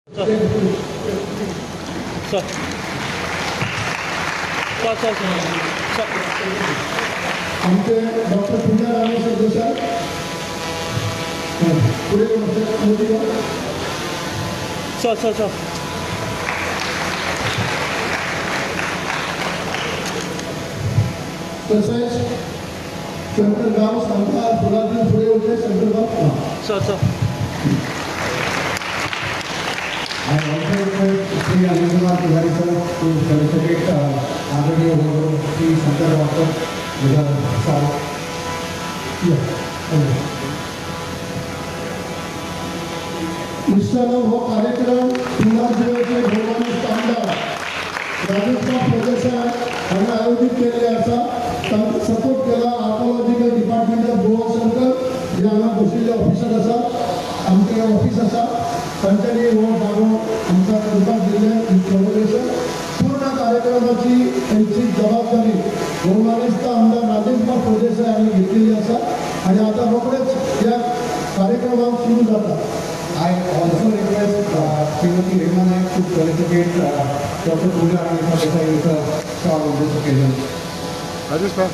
आमचे डॉक्टर पुण्या रामेश्वर देसाई पुढे तसेच शंकरगाव सांगता फुलातील पुढे होते शंकरगाव आदरणीय श्री शंकर डॉक्टर मिश्रांनो हो कार्यक्रम पुन्हा जिल्ह्याचे गौरवान्वित आमदार राजेशराव फळदेसाई यांनी आयोजित केलेले असा त्यांचा सपोर्ट केला आर्कोलॉजिकल डिपार्टमेंट ऑफ गोवाशंकर जे हांगा बशिल्ले ऑफिसर आसा आमचे ऑफिस आसा तांच्यांनी हो भागो आमकां करपाक दिल्ले इन्फॉर्मेशन पूर्ण कार्यक्रमाची त्यांची जबाबदारी गौरवान्वित आमदार राजेशराव फळदेसाई यांनी घेतलेली आसा आणि आता रोखडेच या कार्यक्रमात सुरू जाता. I also request Srimati Rema Naik to felicitate Dr. Punya Ramesh Desai with a star on this occasion. Rajesh sir.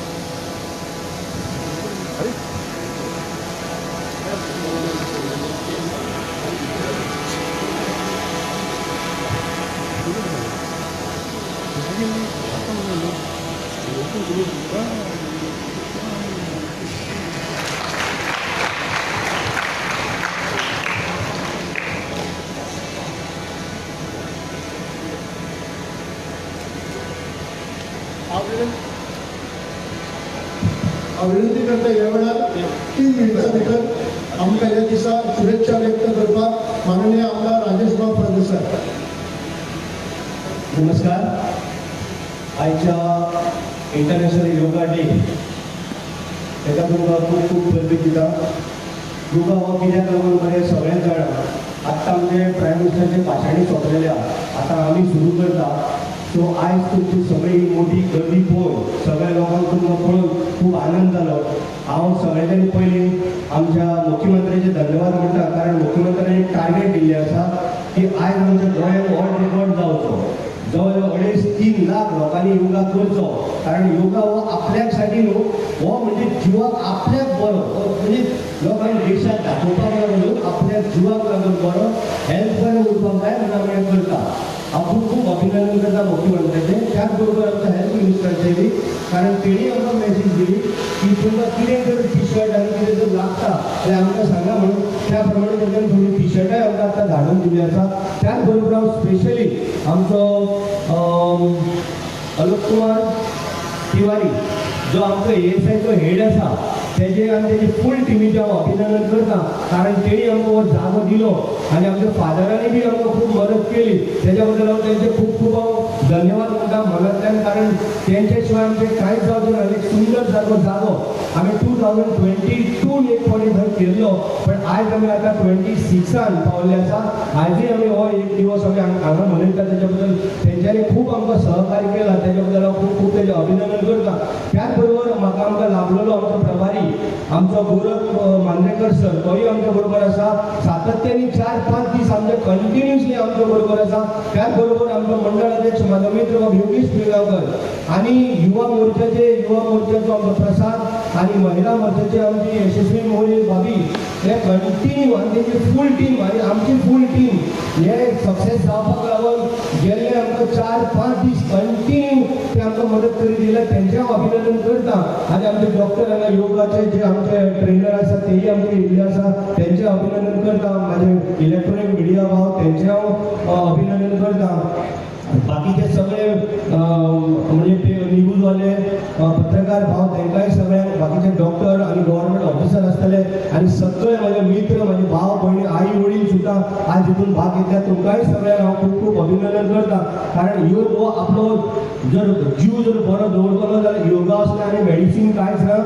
विनंती करता या वेळार 3 मिनिटां भितर आमकां ह्या दिसा शुभेच्छा व्यक्त करपाक माननीय आमदार राजेशराव फळदेसाई. नमस्कार. आयच्या इंटरनॅशनल योगा डे ताका तुमकां खूब खूब बरमी दिता. योगा हो कित्याक लागून मरे सगळ्यांक जाणा. आत्तां आमचे प्रायम मिनिस्टराचे भाशणां सोंपलेल्या आतां आमी सुरू करता. सो आयज तुमची सगळी मोठी गर्दी पळोवन सगळ्या लोकांक तुमकां पळोवन खूब आनंद जालो. हांव सगळ्यांनी पयलीं आमच्या मुख्यमंत्र्याचे धन्यवाद म्हणटा कारण मुख्यमंत्र्यान एक टार्गेट दिल्लें आसा की आयज आमच्या गोंयांत वर्ल्ड रेकॉर्ड जावचो. जवळ जवळ 2.5-3 लाख लोकांनी योगा करचो कारण योगा हो आपल्याक साठी न्हू हो म्हणजे जिवाक आपल्याक बरो म्हणजे लोकांनी देशाक दाखोवपाक लागून आपल्या जिवाक लागून बरो हेल्थ बरें उरपाक जाय म्हणून आमी करता. हांव खूब अभिनंदन करता मुख्यमंत्र्याचें. त्याच बरोबर आमच्या हेल्थ मिनिस्टराचें बी कारण तेणी आमकां मॅसेज दिली की तुमकां कितें जर टी शर्ट आनी कितें जर लागता जाल्यार आमकां सांगा म्हणून त्या प्रमाणे तेणें थोडी टी शर्टाय आमकां आतां धाडून दिली आसा. त्याच बरोबर हांव स्पेशली आमचो अलोक कुमार तिवारी जो आमचो ASIचो हेड आसा तेजे आनी तेजी फूल टिमीचें हांव अभिनंदन करता कारण तेणी आमकां हो जागो दिलो आनी आमच्या फादरांनी बी आमकां खूब मदत केली. तेज्या बद्दल हांव तेंचे खूब खूब हांव धन्यवाद म्हणटा मनांतल्यान कारण तेंचे शिवाय आमचें कांयच जावचें ना. एक सुंदर जागो आमी 2022 एक फावटी थंय केल्लो पण आयज आमी आतां 26 पावल्ले आसा. आयजूय आमी हो एक दिवस आमी हांगा मनयता. तेज्या बद्दल तेंच्यांनी खूब आमकां सहकार्य केलां तेज्या बद्दल हांव खूब खूब तेजें अभिनंदन करता. त्याच बरोबर म्हाका आमकां लाभलेलो आमचो प्रभारी आमचो गौरव मांद्रेकर सर तोय आमच्या बरोबर आसा. सातत्याने 4-5 दीस आमचे कंटिन्युअसली आमच्या बरोबर आसा. त्याच बरोबर आमचो मंडळ अध्यक्ष माधवमित्र योगेश पिळगांवकर आणि युवा मोर्चाचो आमचो प्रसाद आणि महिला मोर्चाचे आमची यशस्वी मोहरी भाभी हे कंटिन्यू आणि तेजी फूल टीम आणि आमची फूल टीम हे सक्सेस जावपाक लागून गेल्ले आमकां 4-5 दीस कंटिन्यू ते आमकां मदत करी दिल्या. तेंचें हांव अभिनंदन करता. आनी आमचे डॉक्टर हांगा योगाचे जे आमचे ट्रेनर आसा तेही आमचे येयल्ले आसा तेंचें अभिनंदन करता. म्हाजे इलेक्ट्रॉनिक मिडिया भाव तेंचें हांव अभिनंदन करता. बाकीचे सगळे म्हणजे ते न्यूजवाले पत्रकार भाव तांकांय सगळ्यांक बाकीचे डॉक्टर आणि गव्हर्नमेंट ऑफिसर आसतले आणि सगळे माझे मित्र माझे भाव भयणी आई वडील सुद्दां आज हितून भाग घेतल्या तुमकांय सगळ्यांक हांव खूब खूब अभिनंदन करता. कारण योग हो आपलो जर जीव जर बरो दवरतलो जाल्यार योगा असले आनी मेडिसीन कांयच ना.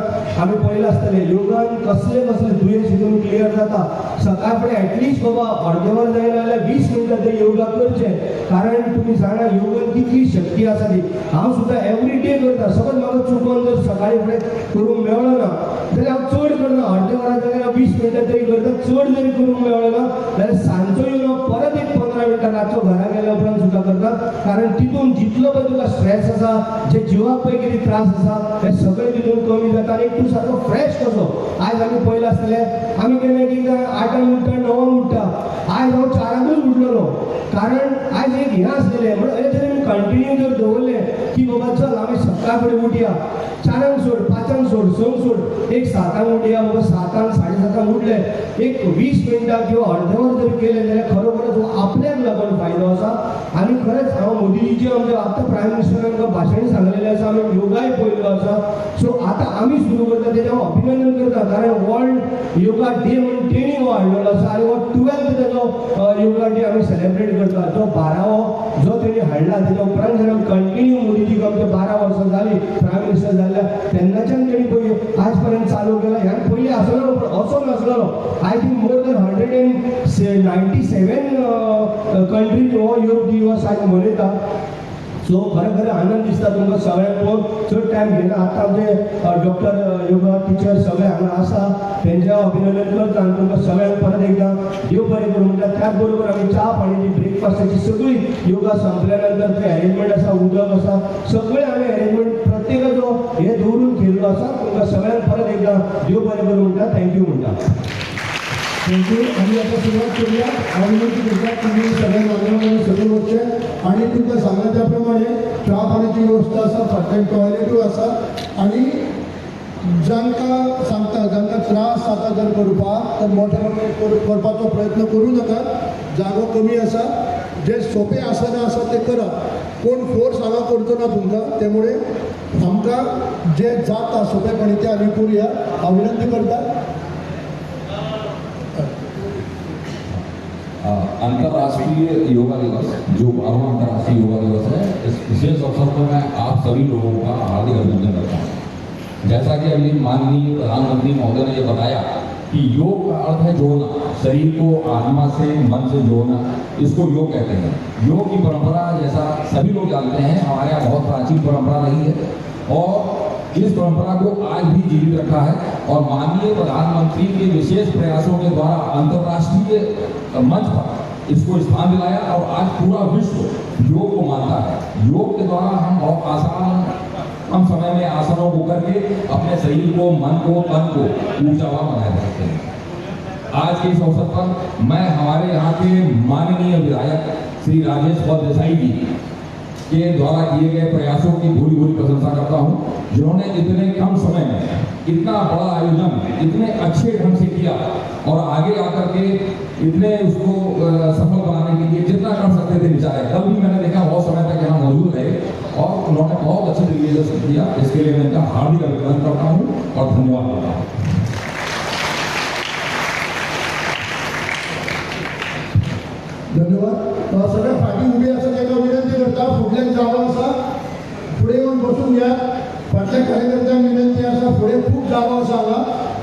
आमी पयलें आसतलें योगान कसले दुयेंस हितून क्लियर जाता. सकाळ फुडें एटलिस्ट बाबा अर्देवर जायना जाल्यार 20 मिनटां तरी योगा करचे, कारण तुम्ही जाणा योगान कितली शक्ती आसा ती. हांव सुद्दां एवरी डे करता. सपोज म्हाका चुकून जर सकाळी फुडें करूंक मेळ्ळो ना जाल्यार हांव चड करना, अर्दे वरा जाल्यार 20 मिनटां तरी करता. चड जरी करूंक मेळ्ळो ना जाल्यार सांजचो येवन परत एक 15 मिनटां रातचो घरा गेल्या उपरांत सुद्दां करता. कारण तितून जितलो पळय तुका स्ट्रेस आसा, जे जिवाक पळय कितें त्रास आसा ते सगळे तितून कमी जाता आनी तूं सारको फ्रेश कसो. आयज आमी पयले आसतले आमी केन्ना एकदां 8 उठटा 9 उठटा, आयज हांव 4 उठलेलो. कारण आयज एक हें आसलेलें म्हणून हे जर आमी कंटिन्यू जर दवरलें की बाबा चल आमी सकाळ फुडें उठया, 4 सोड 5 सोड 6 सोड, एक 7 उठया बाबा, 7 7:30 उठले, एक 20 मिनटां किंवा अर्दे वर जर केलें जाल्यार खरोखरच हो आपल्याक लागून फायदो आसा. आनी खरेंच हांव मोदीजीचे आमचे आतां प्रायम मिनिस्टरान आमकां भाशण सांगलेलें आसा, आमी योगाय पळयल्लो आसा. सो आतां आमी सुरू करता तेजें हांव अभिनंदन करता. कारण वर्ल्ड योगा डे म्हणून तेणी हो हाडलेलो आसा आनी हो 12th तेजो योगा डे आमी सेलिब्रेट करता. जो 12वो जो तेणी हाडला तेज्या उपरांत जेन्ना कंटिन्यू मोदीजीक आमचे 12 वर्सां जाली प्रायम मिनिस्टर जाल्ल्या तेन्नाच्यान तेणी पळय आज पर्यंत चालू केला. ह्या पयलीं आसलो पण असो नासलो. I think more than 197 countries हो योग दिवस आज मनयता. सो खरें खरें आनंद दिसता तुमकां सगळ्यांक पळोवन. चड टायम घेना. आतां आमचे डॉक्टर योगा टिचर सगळे हांगा आसा, तेंचें हांव अभिनंदन करता आनी तुमकां सगळ्यांक परत एकदां देव बरें करूं म्हणटा. त्याच बरोबर आमी च्या पाणीची ब्रेकफास्टाची सगळी योगा संपल्या नंतर थंय अरेंजमेंट आसा, उदक आसा, सगळे हांवें अरेंजमेंट प्रत्येकाचो हे दवरून केल्लो आसा. तुमकां सगळ्यांक परत एकदां देव बरें करूं म्हणटा. थँक्यू म्हणटा. थँक्यू. आम्ही आता सुरुवात करूया. विनंती करता तुम्ही सगळ्या मान्यवरांनी सगळे वचचे आणि तुमकां सांगला त्या प्रमाणे च्या पाण्याची व्यवस्था आसा, फाटल्यान टॉयलेटूय आसा. आणि जांकां सांगता जांकां त्रास जाता जर करपाक तर मोठे मोठे करपाचो प्रयत्न करूं नाका. जागो कमी आसा. जे सोपे आसना आसा ते करा. कोण फोर्स हांगा करचो ना तुमकां. त्यामुळे आमकां जे जाता सोपेपणी ते आमी करूया. हांव विनंती करता. अंतर्राष्ट्रीय योगा दिवस जो 12वां अंतर्राष्ट्रीय योगा दिवस है, इस विशेष अवसर पर मैं आप सभी लोगों का हार्दिक अभिनंदन करता हूँ। जैसा कि अभी माननीय प्रधानमंत्री महोदय ने ये बताया कि योग का अर्थ है जोड़ना, शरीर को आत्मा से मन से जोड़ना, इसको योग कहते हैं। योग की परंपरा जैसा सभी लोग जानते हैं हमारे यहाँ बहुत प्राचीन परंपरा रही है और इस परंपरा को आज भी जीवित रखा है। और माननीय प्रधानमंत्री के विशेष प्रयासों के द्वारा अंतर्राष्ट्रीय मंच पर इसको स्थान दिलाया और आज पूरा विश्व योग को मानता है। योग के द्वारा हम बहुत आसान कम समय में आसनों को करके अपने शरीर को, मन को, तन को ऊर्जावान बनाए रखते हैं। आज के इस अवसर पर मैं हमारे यहाँ के माननीय विधायक श्री राजेश देसाई जी के द्वारा किए गए प्रयासों की भूरी भूरी प्रशंसा करता हूँ, जिन्होंने इतने कम समय में इतना बड़ा आयोजन इतने अच्छे ढंग से किया और आगे आकर के इतने उसको सफल बनाने के लिए जितना कर सकते थे बेचारे। कल भी मैंने देखा बहुत समय तक यहाँ मौजूद रहे और उन्होंने बहुत अच्छे तरीके से किया। इसके लिए मैं इनका हार्दिक अभिनंदन करता हूँ और धन्यवाद देता हूँ। धन्यवाद. सगळ्या फाटी उभी असं एका विनंती करता. फुडल्यान जागो आसा, फुडें येवन बसून घ्या. फाटल्या कार्यकर्त्यांक विनंती आसा, फुडें खूब जागो आसा हांगा,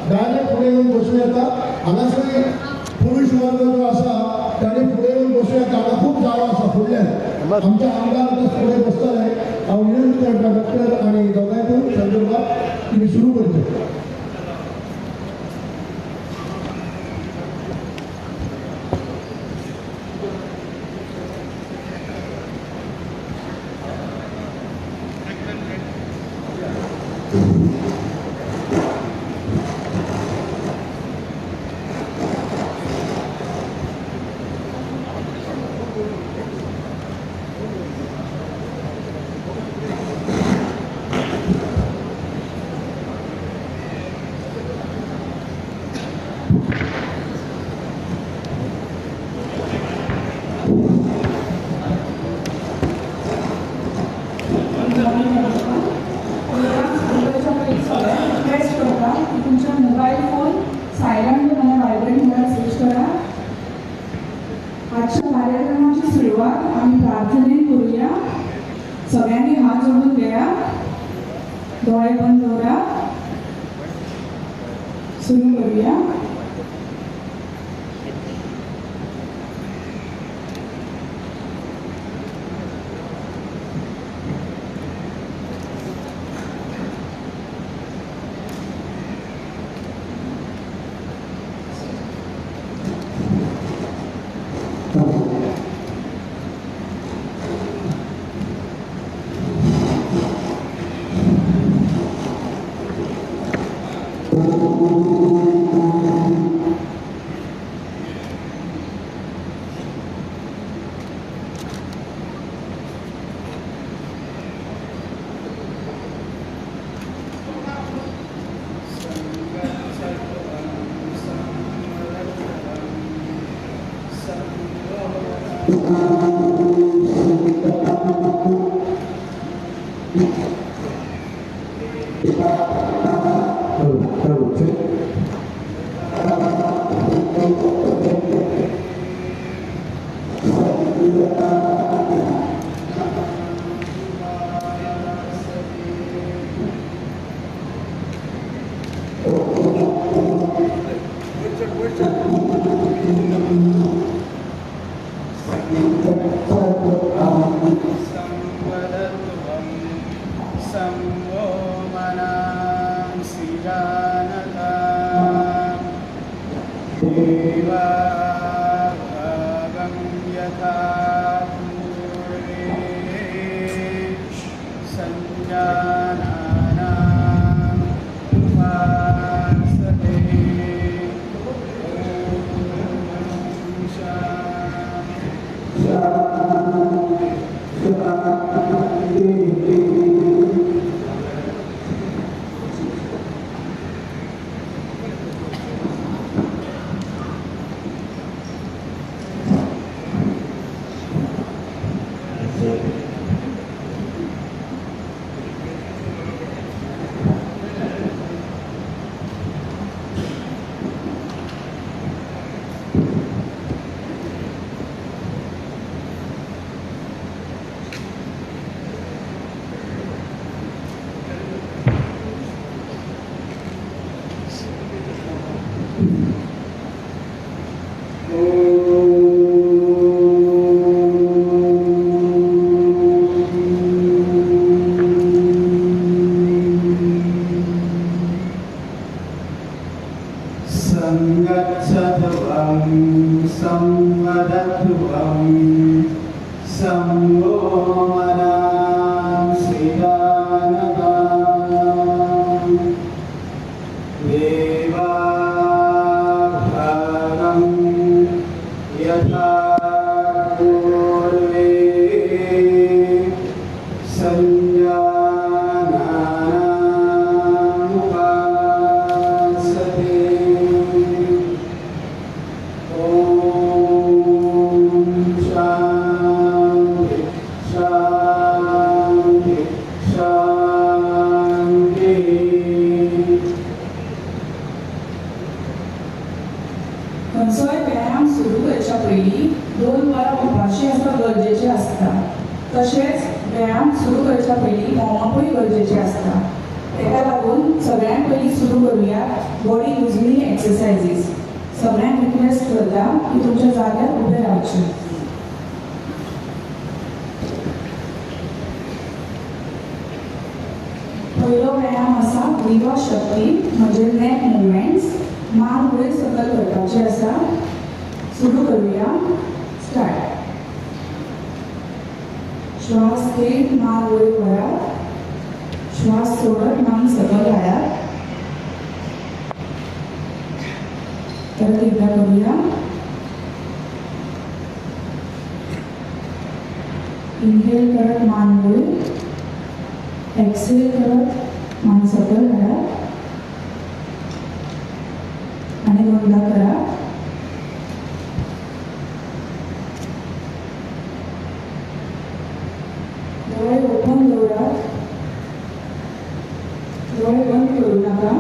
डायरेक्ट फुडें येवन बसूं येता. हांगासर पुरुष वर्ग जो आसा ताणें फुडें येवन बसूं येता. हांगा खूब जागो आसा फुडल्यान. आमचे आमदार आतां फुडें बसतले. हांव विनंती करता डॉक्टर आनी दोगांयकूय संदर्भात तुमी सुरू करचे. तुमचा मोबाईल फोन सायलेंट आणि व्हायब्रेट मोड स्विच करा. आजच्या कार्यक्रमाची सुरुवात आम्ही प्रार्थनेने करूया. सगळ्यांनी हात जोडून घ्या, डोळे बंद करा, सुरू करूया. संवदत्वं संवो मनां सिजानता देवाभागं यथा पूर्वे सञ्जानानाम् उपासते ॐ शान्ति। संगच्छध्वं संवदध्वं संवो मनांसिदानताम् देवाभागं यथा पूर्वे सञ्जानानाम् उपासते ॐ शान्ति शान्ति शान्ति। खंयचोय व्यायाम सुरू करच्या पयलीं 2 वरां उपाशी आसप गरजेचें आसता. तशेंच व्यायाम सुरू करच्या पयलीं वॉर्मअपूय गरजेचें आसता. ताका लागून सगळ्यांत पयलीं सुरू करुया बॉडी लुजनिंग एक्सरसाइजीस. सगळ्यांक रिक्वेस्ट करता की तुमच्या जाग्यार उबे रावचें. पयलो व्यायाम आसा विवा शक्ती म्हणजे नेक मुवमेंट्स. मान वयर सकयल करपाची आसा. सुरू करुया. स्टार्ट. श्वास घेत मान वयर व्हरात. श्वास सोडत मान सकयल हाडात. परत एकदा करूया. इनहेल करत मान वयर. एक्सेल करत मान सकयल हाडात. आणि दोनदा करा. डोळे ओपन दवरात. डोळे बंद करू नका.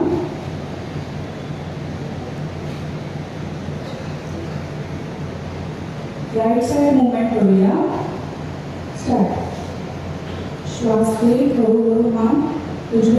राइट साइड मूवमेंट करूया. स्टार्ट. श्वास घेत हळूहळू मान उजव्या